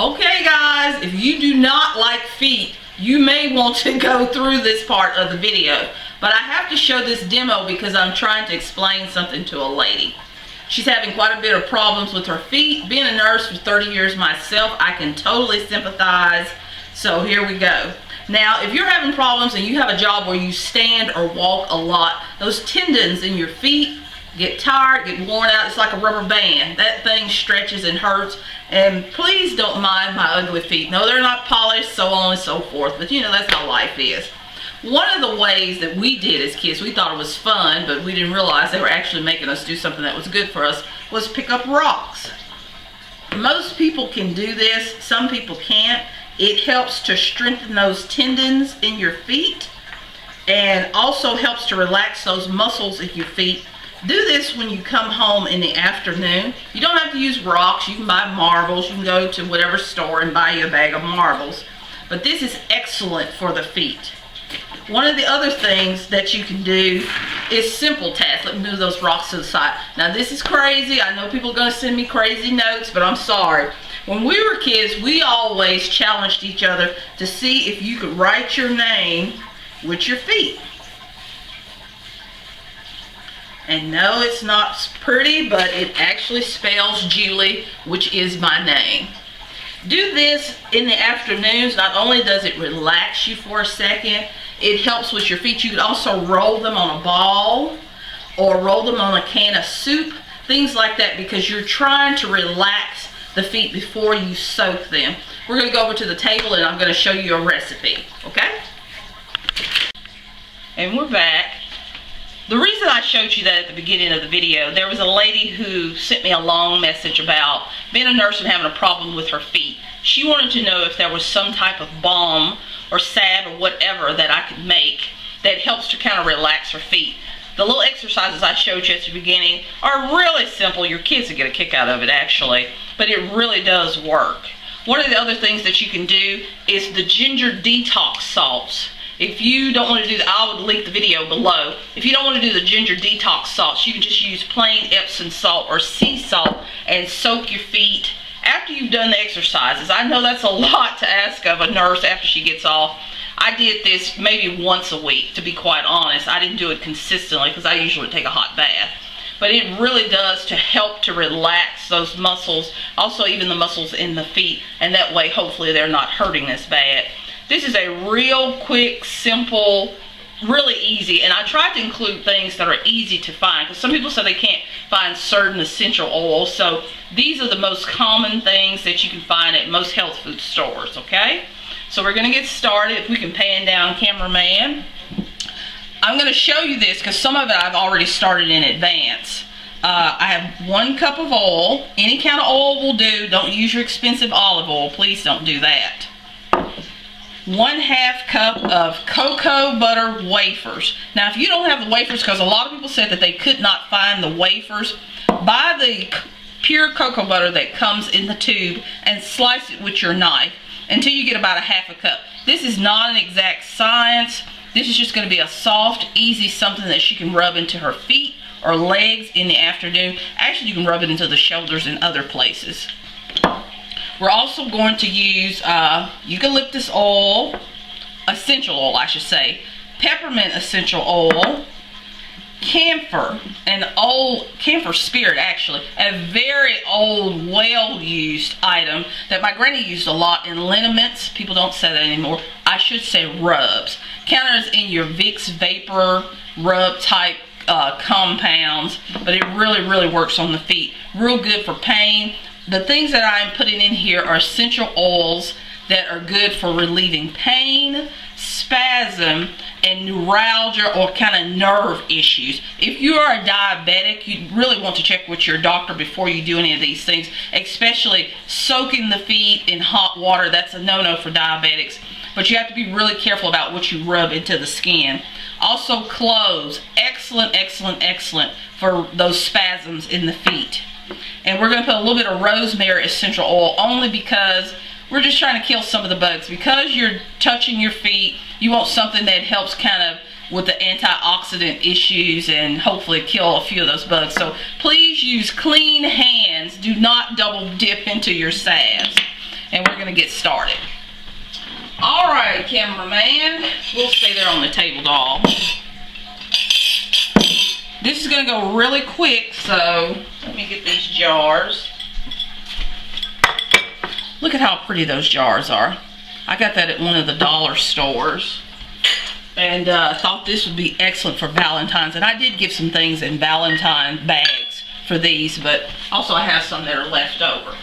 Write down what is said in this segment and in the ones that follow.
Okay guys, if you do not like feet, you may want to go through this part of the video. But I have to show this demo because I'm trying to explain something to a lady. She's having quite a bit of problems with her feet. Being a nurse for 30 years myself, I can totally sympathize. So here we go. Now, if you're having problems and you have a job where you stand or walk a lot, those tendons in your feet get tired, get worn out. It's like a rubber band. That thing stretches and hurts. And please don't mind my ugly feet. No, they're not polished, so on and so forth. But you know, that's how life is. One of the ways that we did as kids, we thought it was fun, but we didn't realize they were actually making us do something that was good for us, was pick up rocks. Most people can do this. Some people can't. It helps to strengthen those tendons in your feet and also helps to relax those muscles in your feet. Do this when you come home in the afternoon. You don't have to use rocks. You can buy marbles. You can go to whatever store and buy you a bag of marbles. But this is excellent for the feet. One of the other things that you can do is simple tasks. Let me move those rocks to the side. Now this is crazy. I know people are going to send me crazy notes, but I'm sorry. When we were kids, we always challenged each other to see if you could write your name with your feet. And no, it's not pretty, but it actually spells Julie, which is my name. Do this in the afternoons. Not only does it relax you for a second, it helps with your feet. You could also roll them on a ball or roll them on a can of soup, things like that, because you're trying to relax the feet before you soak them. We're going to go over to the table and I'm going to show you a recipe, okay? And we're back. The reason I showed you that at the beginning of the video, there was a lady who sent me a long message about being a nurse and having a problem with her feet. She wanted to know if there was some type of balm or salve or whatever that I could make that helps to kind of relax her feet. The little exercises I showed you at the beginning are really simple. Your kids will get a kick out of it actually, but it really does work. One of the other things that you can do is the ginger detox salts. If you don't want to do that, I would link the video below. If you don't want to do the ginger detox salts, you can just use plain Epsom salt or sea salt and soak your feet after you've done the exercises. I know that's a lot to ask of a nurse after she gets off. I did this maybe once a week, to be quite honest. I didn't do it consistently because I usually take a hot bath. But it really does to help to relax those muscles, also even the muscles in the feet, and that way hopefully they're not hurting as bad. This is a real quick, simple, really easy, and I tried to include things that are easy to find because some people say they can't find certain essential oils. So these are the most common things that you can find at most health food stores, okay? So we're going to get started. If we can pan down, cameraman. I'm going to show you this because some of it I've already started in advance. I have 1 cup of oil. Any kind of oil will do. Don't use your expensive olive oil. Please don't do that. 1/2 cup of cocoa butter wafers. Now if you don't have the wafers, because a lot of people said that they could not find the wafers, buy the pure cocoa butter that comes in the tube and slice it with your knife until you get about 1/2 cup. This is not an exact science. This is just going to be a soft, easy something that she can rub into her feet or legs in the afternoon. Actually, you can rub it into the shoulders and other places. We're also going to use eucalyptus oil, essential oil I should say, peppermint essential oil, camphor, an old camphor spirit actually, a very old, well-used item that my granny used a lot in liniments. People don't say that anymore. I should say rubs. Counters in your Vicks Vapor rub type compounds, but it really works on the feet. Real good for pain. The things that I'm putting in here are essential oils that are good for relieving pain, spasm, and neuralgia or kind of nerve issues. If you are a diabetic, you really want to check with your doctor before you do any of these things, especially soaking the feet in hot water. That's a no-no for diabetics. But you have to be really careful about what you rub into the skin. Also cloves, excellent for those spasms in the feet. And we're going to put a little bit of rosemary essential oil only because we're just trying to kill some of the bugs. Because you're touching your feet, you want something that helps kind of with the antioxidant issues and hopefully kill a few of those bugs. So please use clean hands. Do not double dip into your salves. and we're going to get started. All right, cameraman, we'll stay there on the table, doll. This is going to go really quick, so let me get these jars. Look at how pretty those jars are. I got that at one of the dollar stores, and thought this would be excellent for Valentine's. And I did give some things in Valentine bags for these, but also I have some that are left over.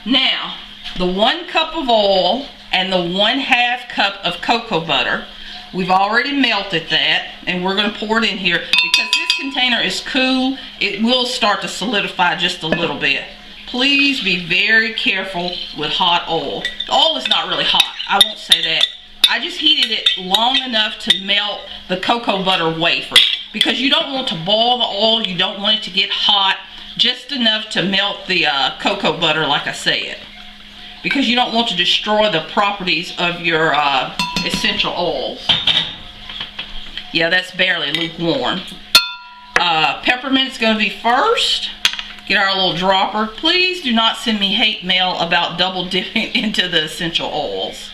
Now, the 1 cup of oil and the 1/2 cup of cocoa butter, we've already melted that, and we're going to pour it in here. Because this container is cool, it will start to solidify just a little bit. Please be very careful with hot oil. The oil is not really hot, I won't say that. I just heated it long enough to melt the cocoa butter wafer. Because you don't want to boil the oil, you don't want it to get hot, just enough to melt the cocoa butter, like I said. Because you don't want to destroy the properties of your essential oils. Yeah, that's barely lukewarm. Peppermint's going to be first. Get our little dropper. Please do not send me hate mail about double dipping into the essential oils.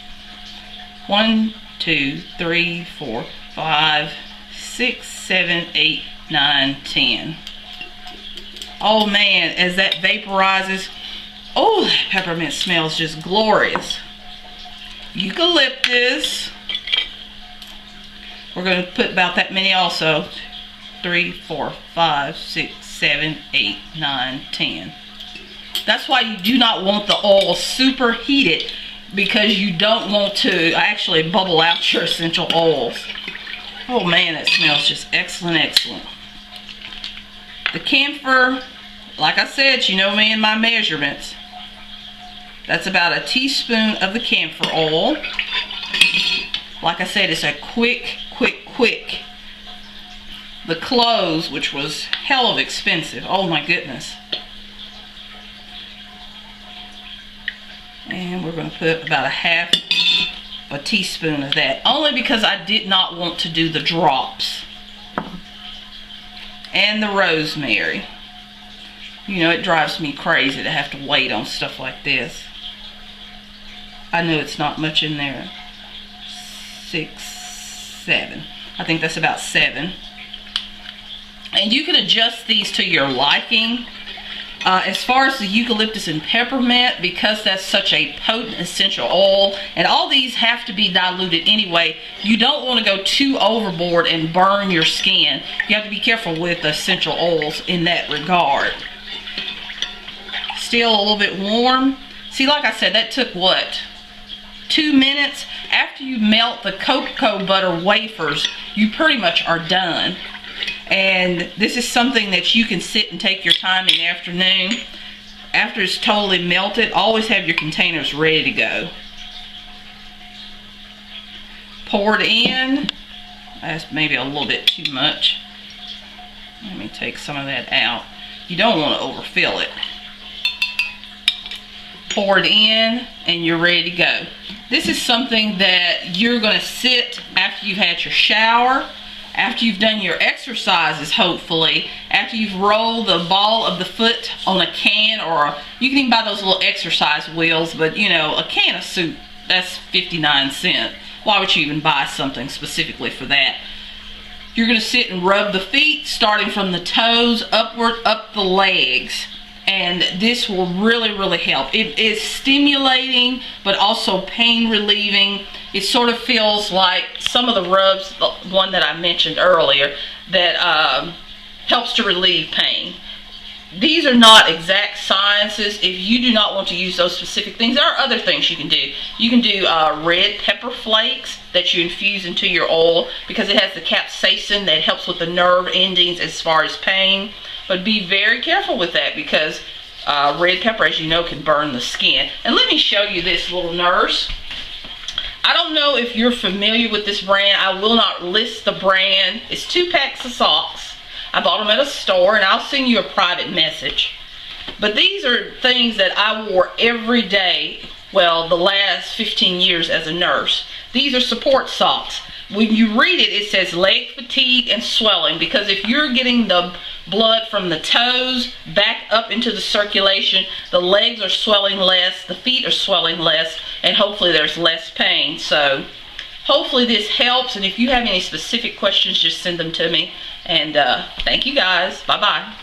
1, 2, 3, 4, 5, 6, 7, 8, 9, 10. Oh man, as that vaporizes, oh, that peppermint smells just glorious. Eucalyptus. We're going to put about that many also. 3, 4, 5, 6, 7, 8, 9, 10. That's why you do not want the oil super heated, because you don't want to actually bubble out your essential oils. Oh man, that smells just excellent, excellent. The camphor, like I said, you know me and my measurements. That's about a teaspoon of the camphor oil. Like I said, it's a quick. The cloves, which was hell of expensive. Oh my goodness. And we're going to put about a teaspoon of that. Only because I did not want to do the drops. And the rosemary. You know, it drives me crazy to have to wait on stuff like this. I know it's not much in there. 6, 7. I think that's about 7. And you can adjust these to your liking. As far as the eucalyptus and peppermint, because that's such a potent essential oil, and all these have to be diluted anyway, you don't want to go too overboard and burn your skin. You have to be careful with essential oils in that regard. Still a little bit warm. See, like I said, that took what? 2 minutes. After you melt the cocoa butter wafers, you pretty much are done. And this is something that you can sit and take your time in the afternoon. After it's totally melted, always have your containers ready to go. Pour it in. That's maybe a little bit too much. Let me take some of that out. You don't want to overfill it. Pour it in and you're ready to go. This is something that you're going to sit after you've had your shower, after you've done your exercises, hopefully, after you've rolled the ball of the foot on a can, or you can even buy those little exercise wheels, but you know, a can of soup, that's 59 cents. Why would you even buy something specifically for that? You're going to sit and rub the feet, starting from the toes upward, up the legs. And this will really help. It is stimulating, but also pain relieving. It sort of feels like some of the rubs, the one that I mentioned earlier, that helps to relieve pain. These are not exact sciences. If you do not want to use those specific things, there are other things you can do. You can do red pepper flakes that you infuse into your oil, because it has the capsaicin that helps with the nerve endings as far as pain. But be very careful with that, because red pepper, as you know, can burn the skin. And let me show you this, little nurse. I don't know if you're familiar with this brand. I will not list the brand. It's 2 packs of socks. I bought them at a store, and I'll send you a private message. But these are things that I wore every day, well, the last 15 years as a nurse. These are support socks. When you read it, it says leg fatigue and swelling, because if you're getting the blood from the toes back up into the circulation. The legs are swelling less, the feet are swelling less, and hopefully there's less pain. So hopefully this helps, and if you have any specific questions, just send them to me. And thank you guys. Bye-bye.